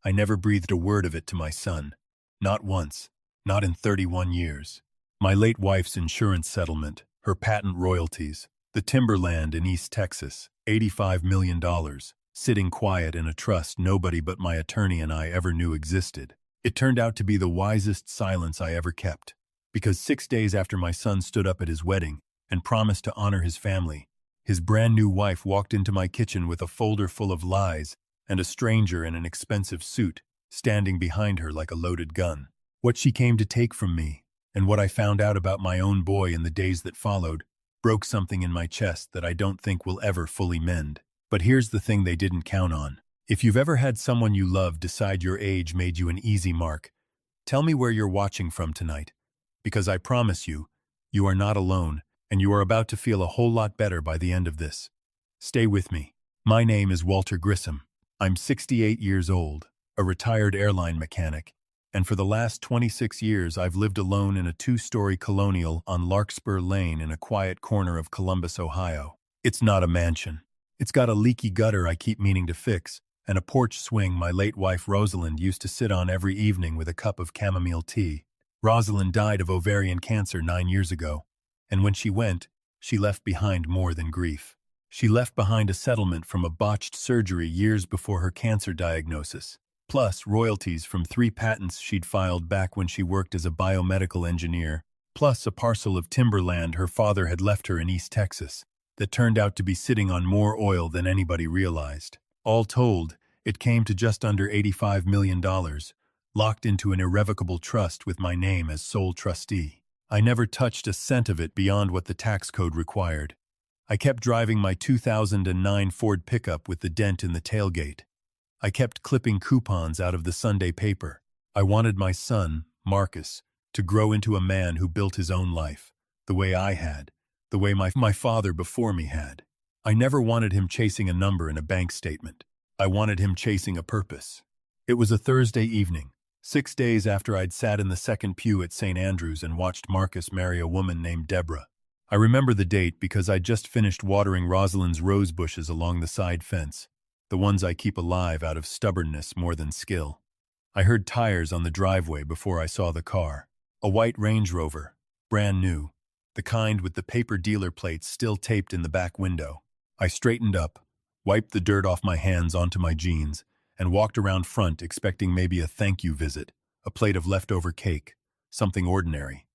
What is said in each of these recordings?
I never breathed a word of it to my son. Not once. Not in 31 years. My late wife's insurance settlement, her patent royalties, the timberland in East Texas, $85 million, sitting quiet in a trust nobody but my attorney and I ever knew existed. It turned out to be the wisest silence I ever kept, because 6 days after my son stood up at his wedding and promised to honor his family, his brand new wife walked into my kitchen with a folder full of lies and a stranger in an expensive suit standing behind her like a loaded gun. What she came to take from me, and what I found out about my own boy in the days that followed, broke something in my chest that I don't think will ever fully mend. But here's the thing they didn't count on. If you've ever had someone you love decide your age made you an easy mark, tell me where you're watching from tonight, because I promise you, you are not alone, and you are about to feel a whole lot better by the end of this. Stay with me. My name is Walter Grissom. I'm 68 years old, a retired airline mechanic, and for the last 26 years I've lived alone in a 2-story colonial on Larkspur Lane in a quiet corner of Columbus, Ohio. It's not a mansion. It's got a leaky gutter I keep meaning to fix, and a porch swing my late wife Rosalind used to sit on every evening with a cup of chamomile tea. Rosalind died of ovarian cancer 9 years ago, and when she went, she left behind more than grief. She left behind a settlement from a botched surgery years before her cancer diagnosis, plus royalties from 3 patents she'd filed back when she worked as a biomedical engineer, plus a parcel of timberland her father had left her in East Texas that turned out to be sitting on more oil than anybody realized. All told, it came to just under $85 million, locked into an irrevocable trust with my name as sole trustee. I never touched a cent of it beyond what the tax code required. I kept driving my 2009 Ford pickup with the dent in the tailgate. I kept clipping coupons out of the Sunday paper. I wanted my son, Marcus, to grow into a man who built his own life, the way I had, the way my father before me had. I never wanted him chasing a number in a bank statement. I wanted him chasing a purpose. It was a Thursday evening, 6 days after I'd sat in the second pew at St. Andrews and watched Marcus marry a woman named Deborah. I remember the date because I'd just finished watering Rosalind's rose bushes along the side fence, the ones I keep alive out of stubbornness more than skill. I heard tires on the driveway before I saw the car. A white Range Rover, brand new, the kind with the paper dealer plates still taped in the back window. I straightened up, wiped the dirt off my hands onto my jeans, and walked around front expecting maybe a thank you visit, a plate of leftover cake, something ordinary.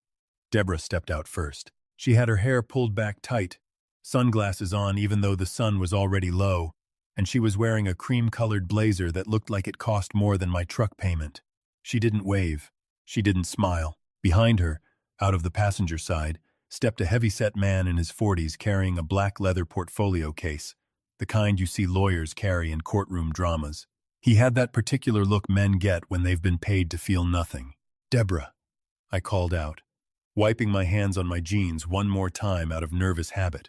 Deborah stepped out first. She had her hair pulled back tight, sunglasses on even though the sun was already low, and she was wearing a cream-colored blazer that looked like it cost more than my truck payment. She didn't wave. She didn't smile. Behind her, out of the passenger side, stepped a heavy-set man in his 40s carrying a black leather portfolio case, the kind you see lawyers carry in courtroom dramas. He had that particular look men get when they've been paid to feel nothing. "Deborah," I called out, wiping my hands on my jeans one more time out of nervous habit.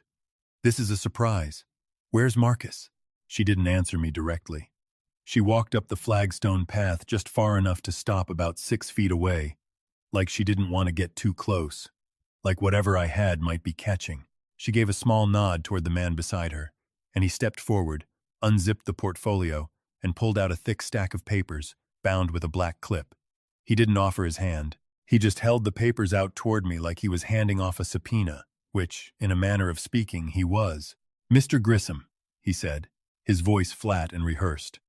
"This is a surprise. Where's Marcus?" She didn't answer me directly. She walked up the flagstone path just far enough to stop about 6 feet away, like she didn't want to get too close, like whatever I had might be catching. She gave a small nod toward the man beside her, and he stepped forward, unzipped the portfolio, and pulled out a thick stack of papers, bound with a black clip. He didn't offer his hand. He just held the papers out toward me like he was handing off a subpoena, which, in a manner of speaking, he was. "Mr. Grissom," he said, his voice flat and rehearsed.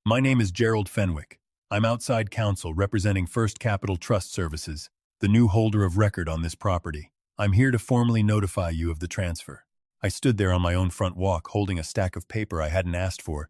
"My name is Gerald Fenwick. I'm outside counsel representing First Capital Trust Services, the new holder of record on this property. I'm here to formally notify you of the transfer." I stood there on my own front walk holding a stack of paper I hadn't asked for,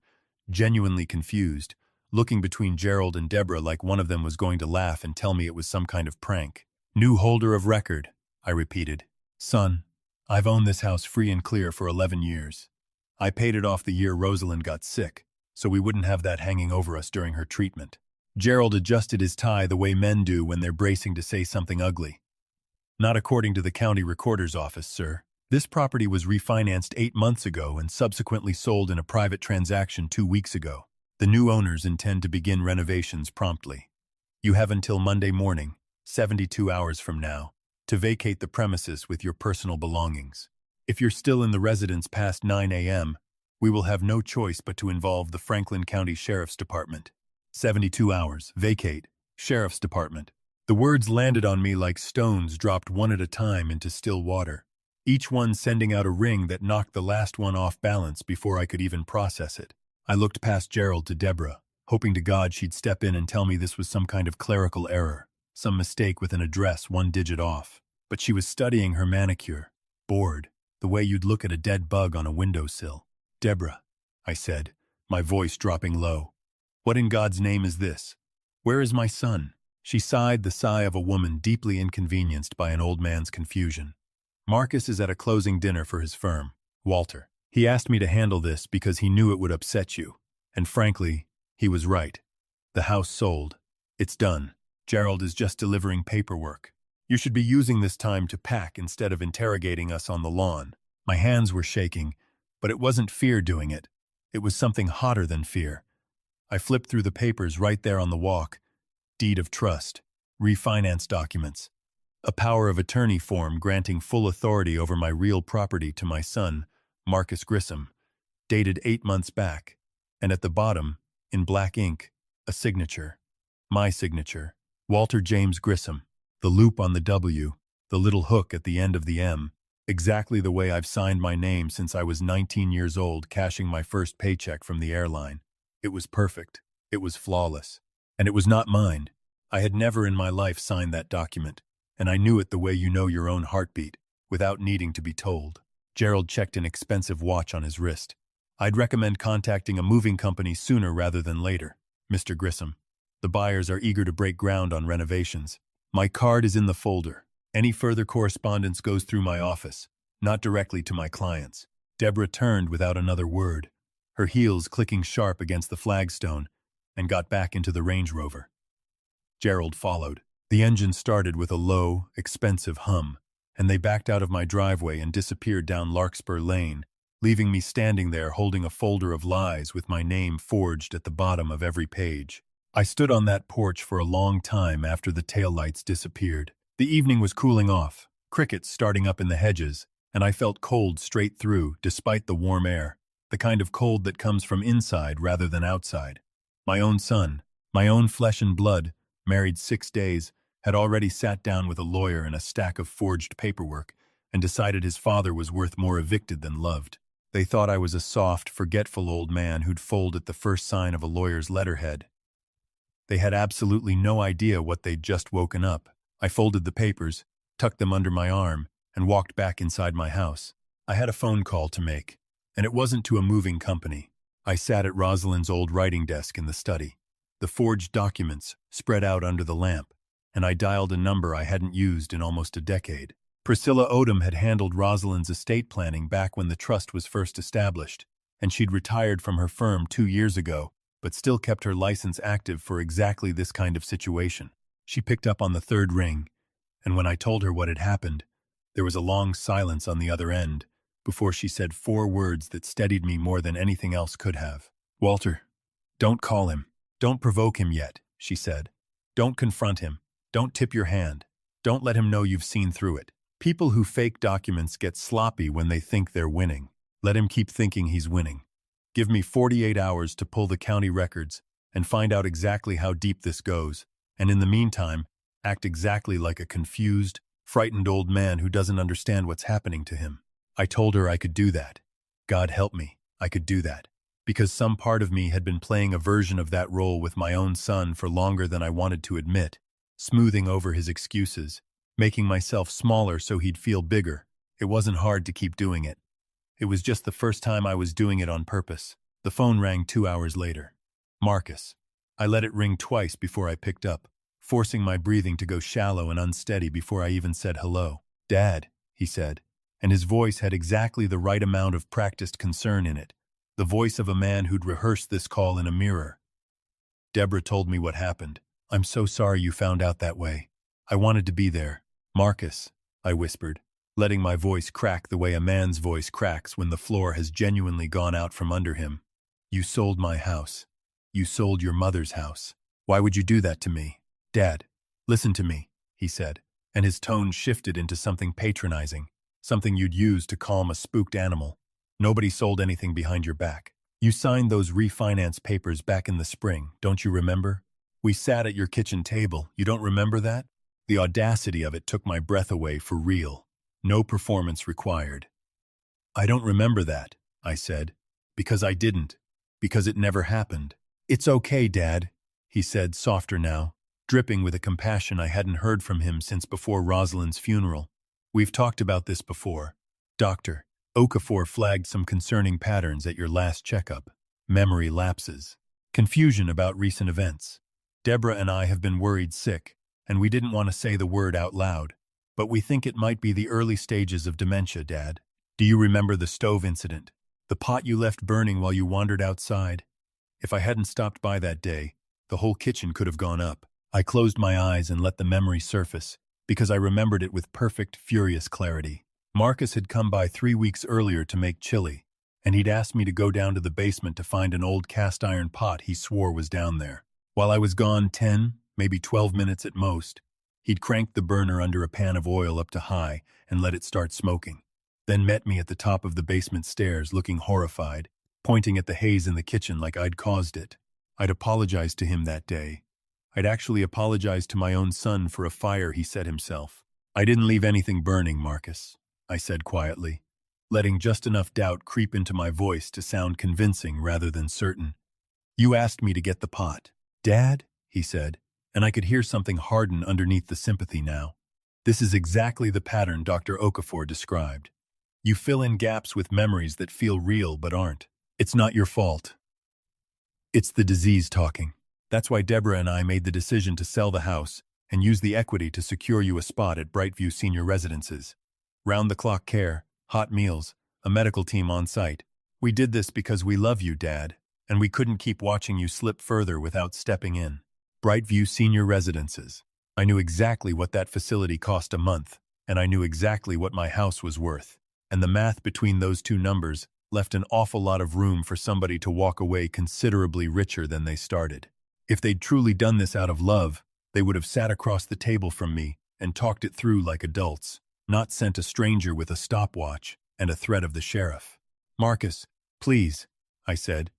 genuinely confused, looking between Gerald and Deborah like one of them was going to laugh and tell me it was some kind of prank. "New holder of record," I repeated. "Son, I've owned this house free and clear for 11 years. I paid it off the year Rosalind got sick, so we wouldn't have that hanging over us during her treatment." Gerald adjusted his tie the way men do when they're bracing to say something ugly. "Not according to the county recorder's office, sir. This property was refinanced 8 months ago and subsequently sold in a private transaction 2 weeks ago. The new owners intend to begin renovations promptly. You have until Monday morning, 72 hours from now, to vacate the premises with your personal belongings. If you're still in the residence past 9 a.m., we will have no choice but to involve the Franklin County Sheriff's Department. 72 hours. Vacate. Sheriff's Department. The words landed on me like stones dropped one at a time into still water, each one sending out a ring that knocked the last one off balance before I could even process it. I looked past Gerald to Deborah, hoping to God she'd step in and tell me this was some kind of clerical error, some mistake with an address one digit off. But she was studying her manicure, bored, the way you'd look at a dead bug on a windowsill. "Deborah," I said, my voice dropping low. "What in God's name is this? Where is my son?" She sighed the sigh of a woman deeply inconvenienced by an old man's confusion. "Marcus is at a closing dinner for his firm, Walter. He asked me to handle this because he knew it would upset you. And frankly, he was right. The house sold. It's done. Gerald is just delivering paperwork. You should be using this time to pack instead of interrogating us on the lawn." My hands were shaking, but it wasn't fear doing it. It was something hotter than fear. I flipped through the papers right there on the walk. Deed of trust, refinance documents, a power of attorney form granting full authority over my real property to my son, Marcus Grissom, dated 8 months back, and at the bottom, in black ink, a signature. My signature, Walter James Grissom, the loop on the W, the little hook at the end of the M, exactly the way I've signed my name since I was 19 years old cashing my first paycheck from the airline. It was perfect. It was flawless. And it was not mine. I had never in my life signed that document, and I knew it the way you know your own heartbeat, without needing to be told. Gerald checked an expensive watch on his wrist. "I'd recommend contacting a moving company sooner rather than later, Mr. Grissom. The buyers are eager to break ground on renovations. My card is in the folder. Any further correspondence goes through my office, not directly to my clients." Deborah turned without another word, her heels clicking sharp against the flagstone, and got back into the Range Rover. Gerald followed. The engine started with a low, expensive hum, and they backed out of my driveway and disappeared down Larkspur Lane, leaving me standing there holding a folder of lies with my name forged at the bottom of every page. I stood on that porch for a long time after the taillights disappeared. The evening was cooling off, crickets starting up in the hedges, and I felt cold straight through, despite the warm air, the kind of cold that comes from inside rather than outside. My own son, my own flesh and blood, married 6 days, had already sat down with a lawyer and a stack of forged paperwork and decided his father was worth more evicted than loved. They thought I was a soft, forgetful old man who'd fold at the first sign of a lawyer's letterhead. They had absolutely no idea what they'd just woken up. I folded the papers, tucked them under my arm, and walked back inside my house. I had a phone call to make, and it wasn't to a moving company. I sat at Rosalind's old writing desk in the study, the forged documents spread out under the lamp, and I dialed a number I hadn't used in almost a decade. Priscilla Odom had handled Rosalind's estate planning back when the trust was first established, and she'd retired from her firm 2 years ago, but still kept her license active for exactly this kind of situation. She picked up on the third ring, and when I told her what had happened, there was a long silence on the other end before she said 4 words that steadied me more than anything else could have. "Walter, don't call him. Don't provoke him yet," she said. "Don't confront him. Don't tip your hand. Don't let him know you've seen through it. People who fake documents get sloppy when they think they're winning. Let him keep thinking he's winning. Give me 48 hours to pull the county records and find out exactly how deep this goes, and in the meantime, act exactly like a confused, frightened old man who doesn't understand what's happening to him." I told her I could do that. God help me, I could do that. Because some part of me had been playing a version of that role with my own son for longer than I wanted to admit, smoothing over his excuses, making myself smaller so he'd feel bigger. It wasn't hard to keep doing it. It was just the first time I was doing it on purpose. The phone rang 2 hours later. "Marcus." I let it ring twice before I picked up, forcing my breathing to go shallow and unsteady before I even said hello. "Dad," he said, and his voice had exactly the right amount of practiced concern in it, the voice of a man who'd rehearsed this call in a mirror. "Deborah told me what happened. I'm so sorry you found out that way. I wanted to be there." "Marcus," I whispered, letting my voice crack the way a man's voice cracks when the floor has genuinely gone out from under him. "You sold my house. You sold your mother's house. Why would you do that to me?" "Dad, listen to me," he said, and his tone shifted into something patronizing, something you'd use to calm a spooked animal. "Nobody sold anything behind your back. You signed those refinance papers back in the spring, don't you remember? We sat at your kitchen table, you don't remember that? The audacity of it took my breath away for real. No performance required. I don't remember that, I said. Because I didn't. Because it never happened. It's okay, Dad, he said, softer now, dripping with a compassion I hadn't heard from him since before Rosalind's funeral. We've talked about this before. Doctor, Okafor flagged some concerning patterns at your last checkup. Memory lapses. Confusion about recent events. Deborah and I have been worried sick, and we didn't want to say the word out loud. But we think it might be the early stages of dementia, Dad. Do you remember the stove incident? The pot you left burning while you wandered outside? If I hadn't stopped by that day, the whole kitchen could have gone up. I closed my eyes and let the memory surface, because I remembered it with perfect, furious clarity. Marcus had come by 3 weeks earlier to make chili, and he'd asked me to go down to the basement to find an old cast-iron pot he swore was down there. While I was gone 10, maybe 12 minutes at most, he'd cranked the burner under a pan of oil up to high and let it start smoking, then met me at the top of the basement stairs looking horrified, pointing at the haze in the kitchen like I'd caused it. I'd apologized to him that day. I'd actually apologized to my own son for a fire he set himself. I didn't leave anything burning, Marcus, I said quietly, letting just enough doubt creep into my voice to sound convincing rather than certain. You asked me to get the pot. Dad, he said, and I could hear something harden underneath the sympathy now. This is exactly the pattern Dr. Okafor described. You fill in gaps with memories that feel real but aren't. It's not your fault. It's the disease talking. That's why Deborah and I made the decision to sell the house and use the equity to secure you a spot at Brightview Senior Residences. Round-the-clock care, hot meals, a medical team on site. We did this because we love you, Dad, and we couldn't keep watching you slip further without stepping in. Brightview Senior Residences. I knew exactly what that facility cost a month, and I knew exactly what my house was worth. And the math between those two numbers left an awful lot of room for somebody to walk away considerably richer than they started. If they'd truly done this out of love, they would have sat across the table from me and talked it through like adults, not sent a stranger with a stopwatch and a threat of the sheriff. Marcus, please, I said,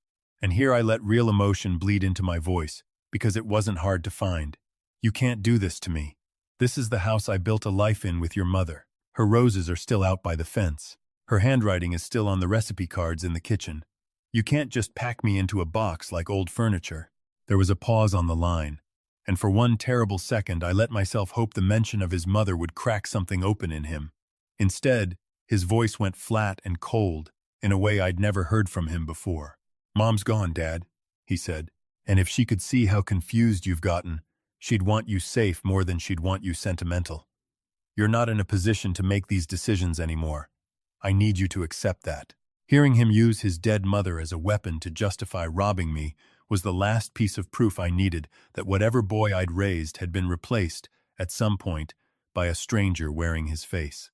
and here I let real emotion bleed into my voice because it wasn't hard to find. You can't do this to me. This is the house I built a life in with your mother. Her roses are still out by the fence. Her handwriting is still on the recipe cards in the kitchen. You can't just pack me into a box like old furniture. There was a pause on the line, and for one terrible second I let myself hope the mention of his mother would crack something open in him. Instead, his voice went flat and cold in a way I'd never heard from him before. Mom's gone, Dad, he said, and if she could see how confused you've gotten, she'd want you safe more than she'd want you sentimental. You're not in a position to make these decisions anymore. I need you to accept that. Hearing him use his dead mother as a weapon to justify robbing me was the last piece of proof I needed that whatever boy I'd raised had been replaced, at some point, by a stranger wearing his face.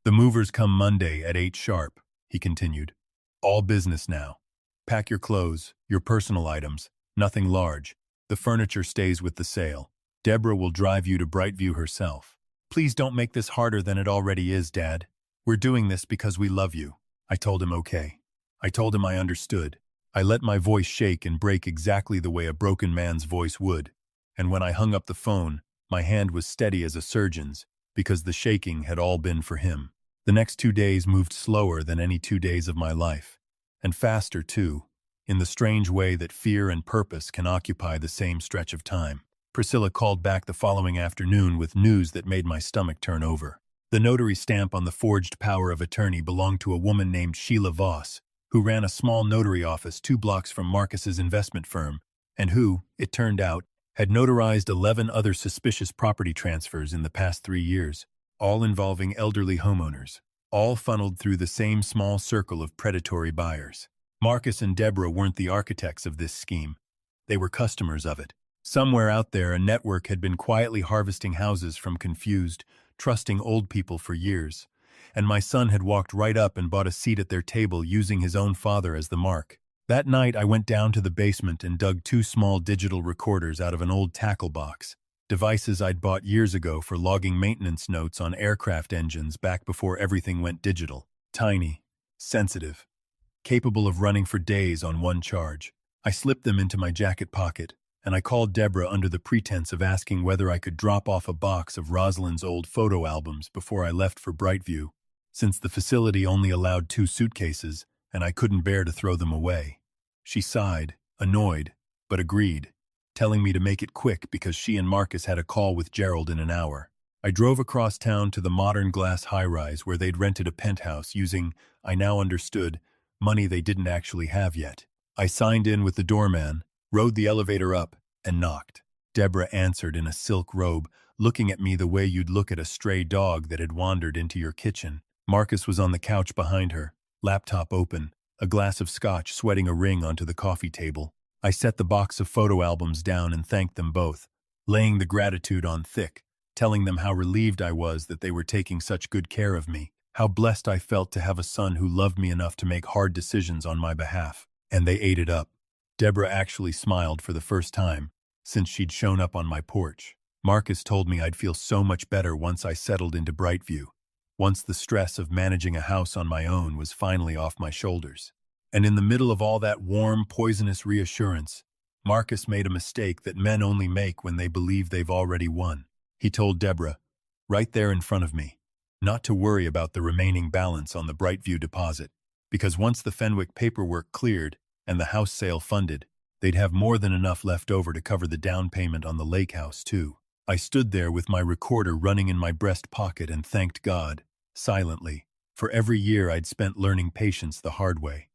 The movers come Monday at 8 sharp, he continued. All business now. Pack your clothes, your personal items, nothing large. The furniture stays with the sale. Deborah will drive you to Brightview herself. Please don't make this harder than it already is, Dad. We're doing this because we love you. I told him okay. I told him I understood. I let my voice shake and break exactly the way a broken man's voice would. And when I hung up the phone, my hand was steady as a surgeon's, because the shaking had all been for him. The next 2 days moved slower than any 2 days of my life. And faster, too, in the strange way that fear and purpose can occupy the same stretch of time. Priscilla called back the following afternoon with news that made my stomach turn over. The notary stamp on the forged power of attorney belonged to a woman named Sheila Voss, who ran a small notary office 2 blocks from Marcus's investment firm, and who, it turned out, had notarized 11 other suspicious property transfers in the past 3 years, all involving elderly homeowners, all funneled through the same small circle of predatory buyers. Marcus and Deborah weren't the architects of this scheme. They were customers of it. Somewhere out there, a network had been quietly harvesting houses from confused, trusting old people for years, and my son had walked right up and bought a seat at their table using his own father as the mark. That night, I went down to the basement and dug 2 small digital recorders out of an old tackle box, devices I'd bought years ago for logging maintenance notes on aircraft engines back before everything went digital. Tiny, sensitive, capable of running for days on one charge. I slipped them into my jacket pocket, and I called Deborah under the pretense of asking whether I could drop off a box of Rosalind's old photo albums before I left for Brightview, since the facility only allowed 2 suitcases, and I couldn't bear to throw them away. She sighed, annoyed, but agreed, telling me to make it quick because she and Marcus had a call with Gerald in an hour. I drove across town to the modern glass high-rise where they'd rented a penthouse using, I now understood, money they didn't actually have yet. I signed in with the doorman, rode the elevator up, and knocked. Deborah answered in a silk robe, looking at me the way you'd look at a stray dog that had wandered into your kitchen. Marcus was on the couch behind her, laptop open, a glass of scotch sweating a ring onto the coffee table. I set the box of photo albums down and thanked them both, laying the gratitude on thick, telling them how relieved I was that they were taking such good care of me, how blessed I felt to have a son who loved me enough to make hard decisions on my behalf. And they ate it up. Deborah actually smiled for the first time since she'd shown up on my porch. Marcus told me I'd feel so much better once I settled into Brightview, once the stress of managing a house on my own was finally off my shoulders. And in the middle of all that warm, poisonous reassurance, Marcus made a mistake that men only make when they believe they've already won. He told Deborah, right there in front of me, not to worry about the remaining balance on the Brightview deposit, because once the Fenwick paperwork cleared and the house sale funded, they'd have more than enough left over to cover the down payment on the lake house, too. I stood there with my recorder running in my breast pocket and thanked God, silently, for every year I'd spent learning patience the hard way.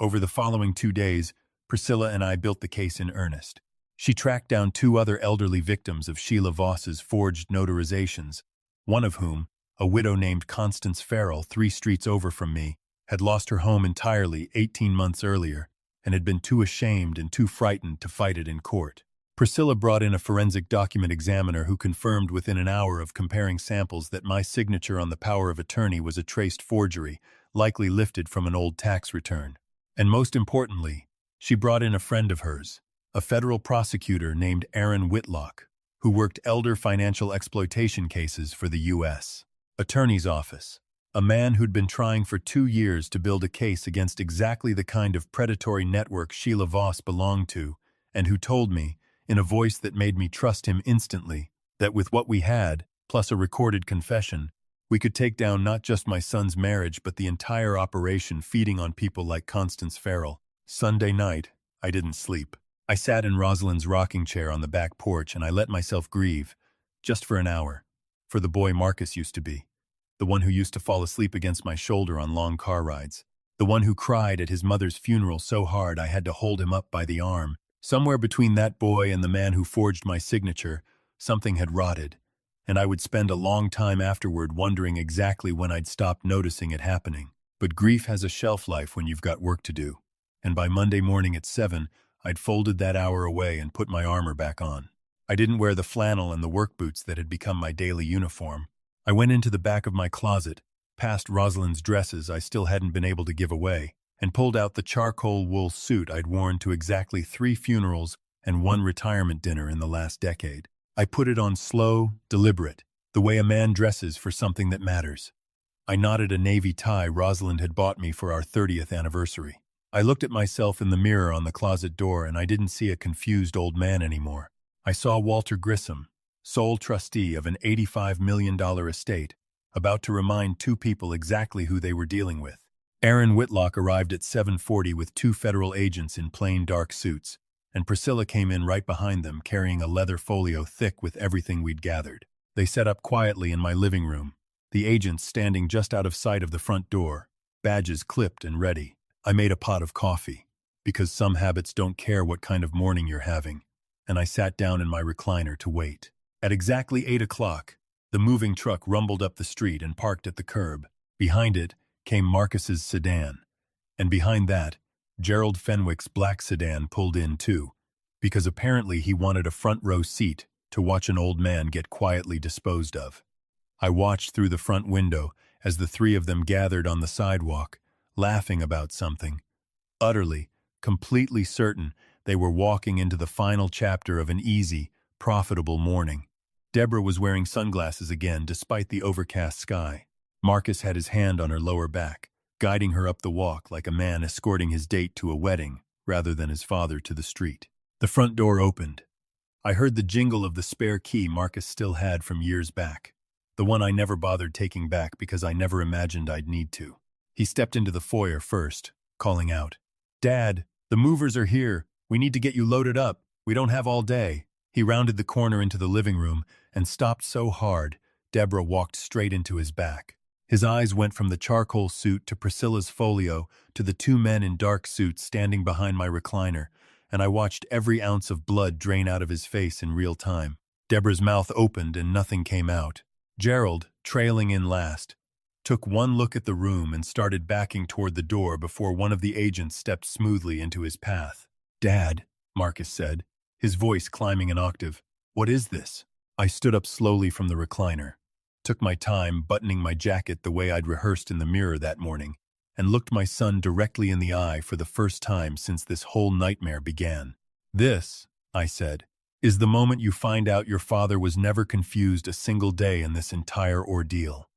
Over the following 2 days, Priscilla and I built the case in earnest. She tracked down 2 other elderly victims of Sheila Voss's forged notarizations, one of whom, a widow named Constance Farrell 3 streets over from me, had lost her home entirely 18 months earlier and had been too ashamed and too frightened to fight it in court. Priscilla brought in a forensic document examiner who confirmed within an hour of comparing samples that my signature on the power of attorney was a traced forgery, likely lifted from an old tax return. And most importantly, she brought in a friend of hers, a federal prosecutor named Aaron Whitlock, who worked elder financial exploitation cases for the U.S. Attorney's Office. A man who'd been trying for 2 years to build a case against exactly the kind of predatory network Sheila Voss belonged to, and who told me, in a voice that made me trust him instantly, that with what we had, plus a recorded confession, we could take down not just my son's marriage but the entire operation feeding on people like Constance Farrell. Sunday night, I didn't sleep. I sat in Rosalind's rocking chair on the back porch and I let myself grieve, just for an hour, for the boy Marcus used to be. The one who used to fall asleep against my shoulder on long car rides. The one who cried at his mother's funeral so hard I had to hold him up by the arm. Somewhere between that boy and the man who forged my signature, something had rotted, and I would spend a long time afterward wondering exactly when I'd stop noticing it happening. But grief has a shelf life when you've got work to do, and by Monday morning at 7, I'd folded that hour away and put my armor back on. I didn't wear the flannel and the work boots that had become my daily uniform. I went into the back of my closet, past Rosalind's dresses I still hadn't been able to give away, and pulled out the charcoal wool suit I'd worn to exactly 3 funerals and 1 retirement dinner in the last decade. I put it on slow, deliberate, the way a man dresses for something that matters. I knotted a navy tie Rosalind had bought me for our 30th anniversary. I looked at myself in the mirror on the closet door and I didn't see a confused old man anymore. I saw Walter Grissom, sole trustee of an $85 million estate, about to remind 2 people exactly who they were dealing with. Aaron Whitlock arrived at 7:40 with 2 federal agents in plain dark suits, and Priscilla came in right behind them carrying a leather folio thick with everything we'd gathered. They set up quietly in my living room, the agents standing just out of sight of the front door, badges clipped and ready. I made a pot of coffee, because some habits don't care what kind of morning you're having, and I sat down in my recliner to wait. At exactly 8 o'clock, the moving truck rumbled up the street and parked at the curb. Behind it came Marcus's sedan, and behind that, Gerald Fenwick's black sedan pulled in too, because apparently he wanted a front row seat to watch an old man get quietly disposed of. I watched through the front window as the 3 of them gathered on the sidewalk, laughing about something, utterly, completely certain they were walking into the final chapter of an easy, profitable morning. Deborah was wearing sunglasses again despite the overcast sky. Marcus had his hand on her lower back, guiding her up the walk like a man escorting his date to a wedding rather than his father to the street. The front door opened. I heard the jingle of the spare key Marcus still had from years back, the one I never bothered taking back because I never imagined I'd need to. He stepped into the foyer first, calling out, "Dad, the movers are here. We need to get you loaded up. We don't have all day." He rounded the corner into the living room and stopped so hard, Deborah walked straight into his back. His eyes went from the charcoal suit to Priscilla's folio to the two men in dark suits standing behind my recliner, and I watched every ounce of blood drain out of his face in real time. Deborah's mouth opened and nothing came out. Gerald, trailing in last, took one look at the room and started backing toward the door before one of the agents stepped smoothly into his path. "Dad," Marcus said, his voice climbing an octave, "what is this?" I stood up slowly from the recliner, took my time buttoning my jacket the way I'd rehearsed in the mirror that morning, and looked my son directly in the eye for the first time since this whole nightmare began. "This," I said, "is the moment you find out your father was never confused a single day in this entire ordeal.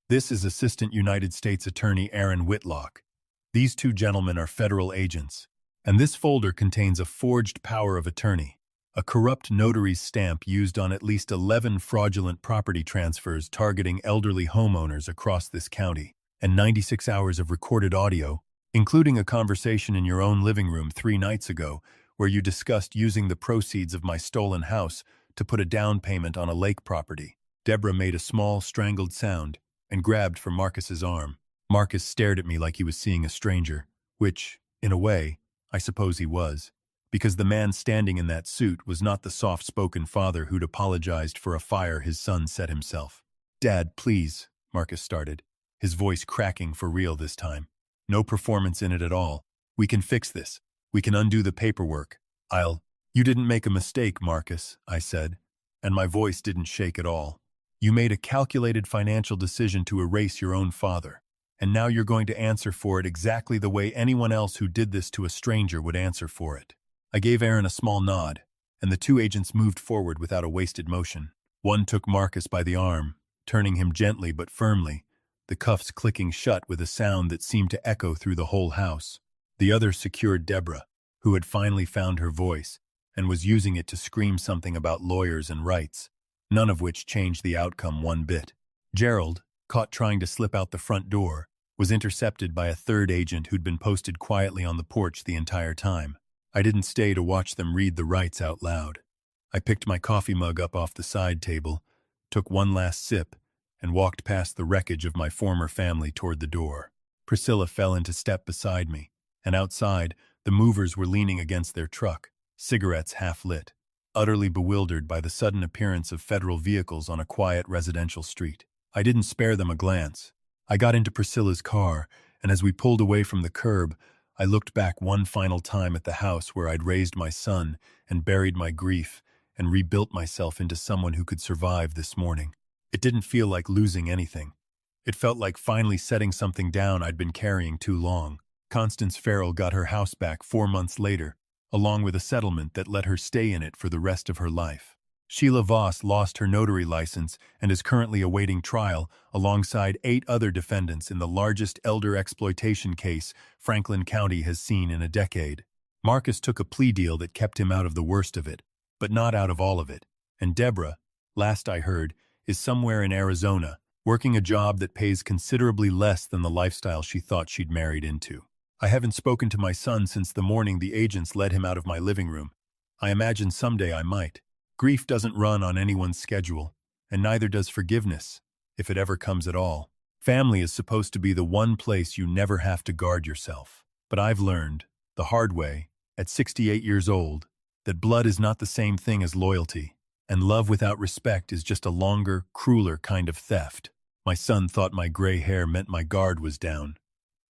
This is Assistant United States Attorney Aaron Whitlock. These two gentlemen are federal agents, and this folder contains a forged power of attorney, a corrupt notary's stamp used on at least 11 fraudulent property transfers targeting elderly homeowners across this county, and 96 hours of recorded audio, including a conversation in your own living room 3 nights ago where you discussed using the proceeds of my stolen house to put a down payment on a lake property." Deborah made a small, strangled sound and grabbed for Marcus's arm. Marcus stared at me like he was seeing a stranger, which, in a way, I suppose he was, because the man standing in that suit was not the soft-spoken father who'd apologized for a fire his son set himself. "Dad, please," Marcus started, his voice cracking for real this time. "No performance in it at all. We can fix this. We can undo the paperwork. You didn't make a mistake, Marcus," I said, and my voice didn't shake at all. "You made a calculated financial decision to erase your own father, and now you're going to answer for it exactly the way anyone else who did this to a stranger would answer for it." I gave Aaron a small nod, and the two agents moved forward without a wasted motion. One took Marcus by the arm, turning him gently but firmly, the cuffs clicking shut with a sound that seemed to echo through the whole house. The other secured Deborah, who had finally found her voice, and was using it to scream something about lawyers and rights, none of which changed the outcome one bit. Gerald, caught trying to slip out the front door, was intercepted by a third agent who'd been posted quietly on the porch the entire time. I didn't stay to watch them read the rights out loud. I picked my coffee mug up off the side table, took one last sip, and walked past the wreckage of my former family toward the door. Priscilla fell into step beside me, and outside, the movers were leaning against their truck, cigarettes half lit, utterly bewildered by the sudden appearance of federal vehicles on a quiet residential street. I didn't spare them a glance. I got into Priscilla's car, and as we pulled away from the curb, I looked back one final time at the house where I'd raised my son and buried my grief and rebuilt myself into someone who could survive this morning. It didn't feel like losing anything. It felt like finally setting something down I'd been carrying too long. Constance Farrell got her house back 4 months later, along with a settlement that let her stay in it for the rest of her life. Sheila Voss lost her notary license and is currently awaiting trial alongside 8 other defendants in the largest elder exploitation case Franklin County has seen in a decade. Marcus took a plea deal that kept him out of the worst of it, but not out of all of it. And Deborah, last I heard, is somewhere in Arizona, working a job that pays considerably less than the lifestyle she thought she'd married into. I haven't spoken to my son since the morning the agents led him out of my living room. I imagine someday I might. Grief doesn't run on anyone's schedule, and neither does forgiveness, if it ever comes at all. Family is supposed to be the one place you never have to guard yourself. But I've learned, the hard way, at 68 years old, that blood is not the same thing as loyalty, and love without respect is just a longer, crueler kind of theft. My son thought my gray hair meant my guard was down.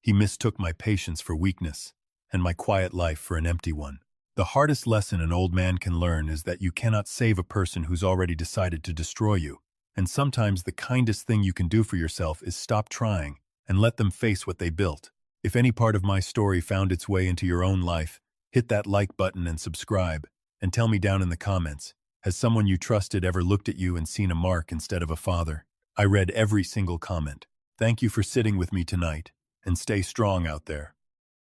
He mistook my patience for weakness, and my quiet life for an empty one. The hardest lesson an old man can learn is that you cannot save a person who's already decided to destroy you, and sometimes the kindest thing you can do for yourself is stop trying and let them face what they built. If any part of my story found its way into your own life, hit that like button and subscribe, and tell me down in the comments, has someone you trusted ever looked at you and seen a mark instead of a father? I read every single comment. Thank you for sitting with me tonight, and stay strong out there.